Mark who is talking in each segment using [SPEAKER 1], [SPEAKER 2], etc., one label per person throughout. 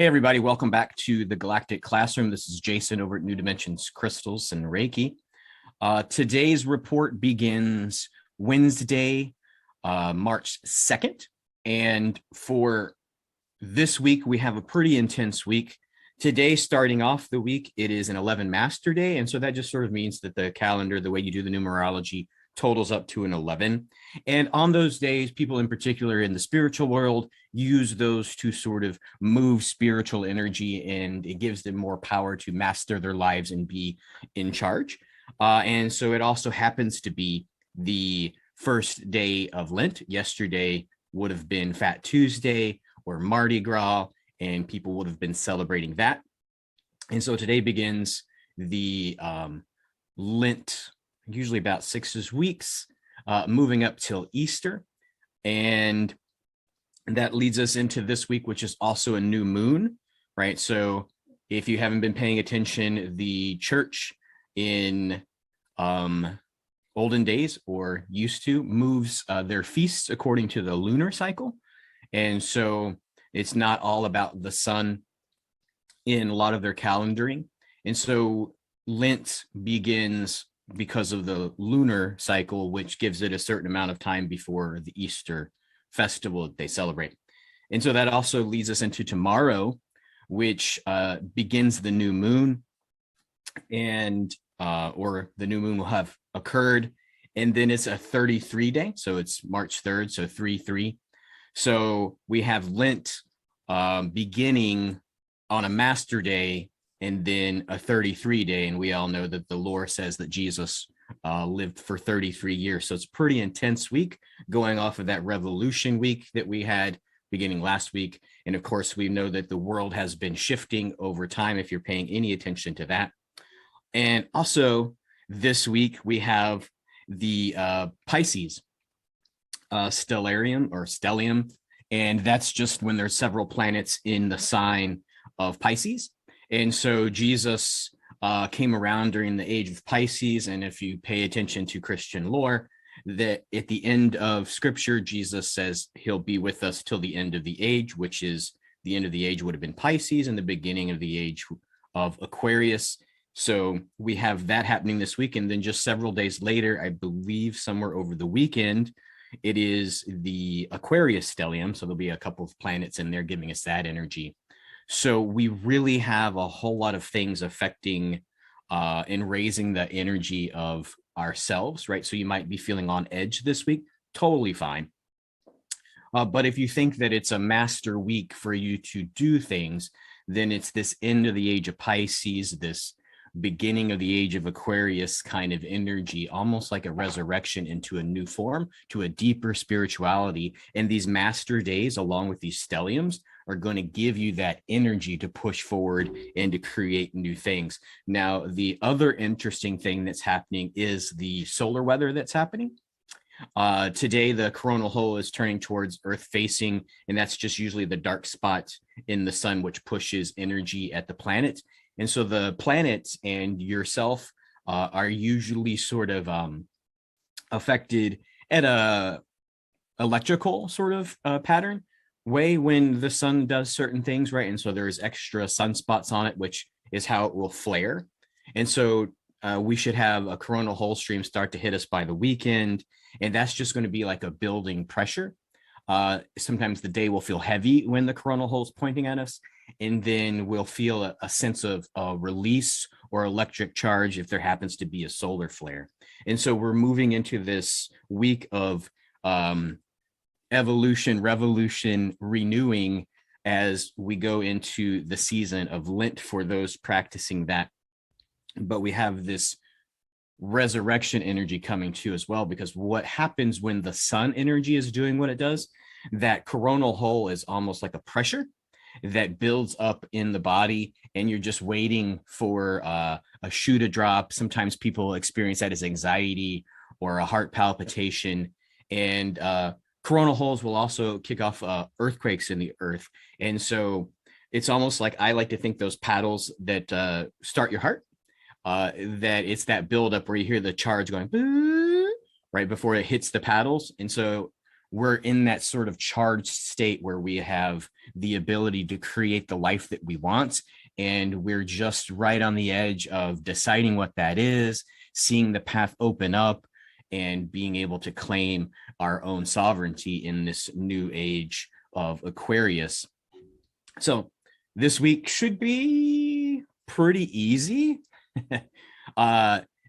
[SPEAKER 1] Hey, everybody, welcome back to the Galactic Classroom. This is Jason over at New Dimensions Crystals and Reiki. Today's report begins Wednesday, March 2nd. And for this week, we have a pretty intense week. Today, starting off the week, it is an 11 Master Day. And so that just sort of means that the calendar, the way you do the numerology, totals up to an 11. And on those days, people in particular in the spiritual world use those to sort of move spiritual energy, and it gives them more power to master their lives and be in charge. And so it also happens to be the first day of Lent. Yesterday would have been Fat Tuesday or Mardi Gras, and people would have been celebrating that. And so today begins the Lent, usually about 6 weeks, moving up till Easter. And that leads us into this week, which is also a new moon, right? So if you haven't been paying attention, the church in olden days, or used to, moves their feasts according to the lunar cycle. And so it's not all about the sun in a lot of their calendaring. And so Lent begins because of the lunar cycle, which gives it a certain amount of time before the Easter festival that they celebrate. And so that also leads us into tomorrow, which begins the new moon, and or the new moon will have occurred, and then it's a 33 day, so it's March 3rd, so 3-3. So we have Lent beginning on a Master Day and then a 33 day, and we all know that the lore says that Jesus lived for 33 years. So it's a pretty intense week, going off of that Revolution week that we had beginning last week. And of course, we know that the world has been shifting over time, if you're paying any attention to that. And also this week we have the Pisces stellium, and that's just when there's several planets in the sign of Pisces. And so Jesus came around during the age of Pisces. And if you pay attention to Christian lore, that at the end of scripture, Jesus says he'll be with us till the end of the age, which is the end of the age would have been Pisces and the beginning of the age of Aquarius. So we have that happening this week. And then just several days later, I believe somewhere over the weekend, it is the Aquarius stellium. So there'll be a couple of planets in there giving us that energy. So we really have a whole lot of things affecting and raising the energy of ourselves, right? So you might be feeling on edge this week, totally fine. But if you think that it's a master week for you to do things, then it's this end of the age of Pisces, this beginning of the age of Aquarius kind of energy, almost like a resurrection into a new form, to a deeper spirituality. And these master days, along with these stelliums, are going to give you that energy to push forward and to create new things. Now, the other interesting thing that's happening is the solar weather that's happening. Today, the coronal hole is turning towards Earth facing, and that's just usually the dark spot in the sun, which pushes energy at the planet. And so the planets and yourself are usually sort of affected at a electrical sort of pattern way when the sun does certain things, right? And so there's extra sunspots on it, which is how it will flare. And so we should have a coronal hole stream start to hit us by the weekend. And that's just going to be like a building pressure. Sometimes the day will feel heavy when the coronal hole is pointing at us. And then we'll feel a sense of release or electric charge if there happens to be a solar flare. And so we're moving into this week of evolution, revolution, renewing as we go into the season of Lent for those practicing that. But we have this resurrection energy coming too as well, because what happens when the sun energy is doing what it does, that coronal hole is almost like a pressure that builds up in the body, and you're just waiting for a shoe to drop. Sometimes people experience that as anxiety or a heart palpitation, and coronal holes will also kick off earthquakes in the earth. And so it's almost like, I like to think those paddles that start your heart, that it's that buildup where you hear the charge going right before it hits the paddles. And so we're in that sort of charged state where we have the ability to create the life that we want. And we're just right on the edge of deciding what that is, seeing the path open up, and being able to claim our own sovereignty in this new age of Aquarius. So this week should be pretty easy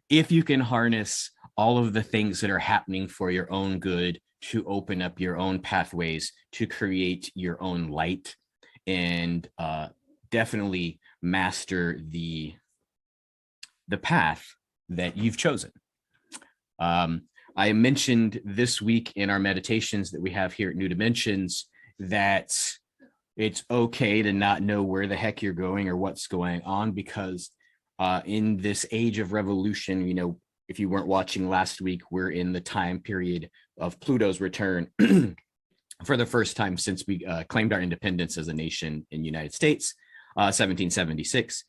[SPEAKER 1] if you can harness all of the things that are happening for your own good to open up your own pathways to create your own light, and definitely master the path that you've chosen. I mentioned this week in our meditations that we have here at New Dimensions that it's okay to not know where the heck you're going or what's going on, because in this age of revolution, you know, if you weren't watching last week, we're in the time period of Pluto's return for the first time since we claimed our independence as a nation in the United States, 1776.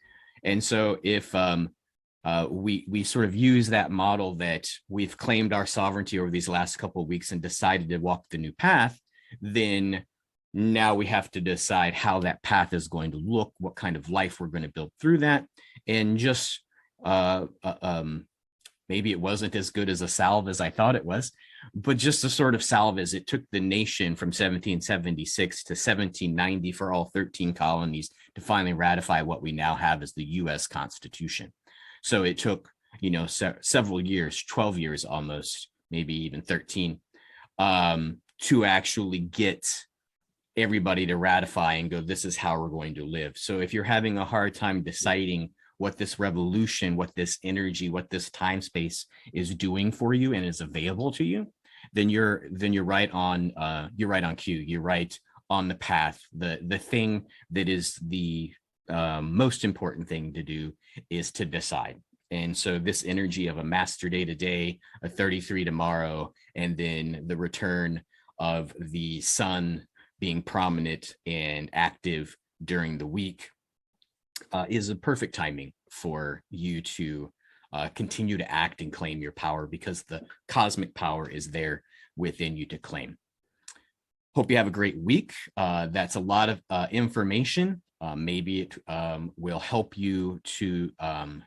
[SPEAKER 1] And so if we sort of use that model that we've claimed our sovereignty over these last couple of weeks and decided to walk the new path, then now we have to decide how that path is going to look, what kind of life we're going to build through that. And just maybe it wasn't as good as a salve as I thought it was, but just a sort of salve as it took the nation from 1776 to 1790 for all 13 colonies to finally ratify what we now have as the U.S. Constitution. So it took, you know, several years, 12 years almost, maybe even 13, to actually get everybody to ratify and go, this is how we're going to live. So if you're having a hard time deciding what this revolution, what this energy, what this time space is doing for you and is available to you, then you're right on cue. You're right on the path. The thing that is the most important thing to do is to decide. And so this energy of a master day today, a 33 tomorrow, and then the return of the sun being prominent and active during the week is a perfect timing for you to continue to act and claim your power, because the cosmic power is there within you to claim. Hope you have a great week. That's a lot of information. Maybe it will help you to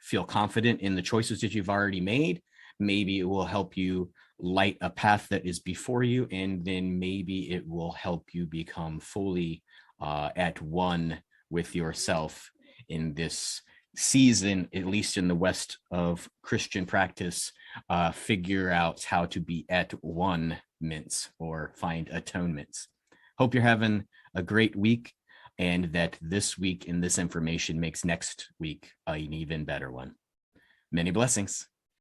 [SPEAKER 1] feel confident in the choices that you've already made. Maybe it will help you light a path that is before you, and then maybe it will help you become fully at one with yourself in this season, at least in the West of Christian practice. Figure out how to be at one mints or find atonements. Hope you're having a great week, and that this week and this information makes next week an even better one. Many blessings.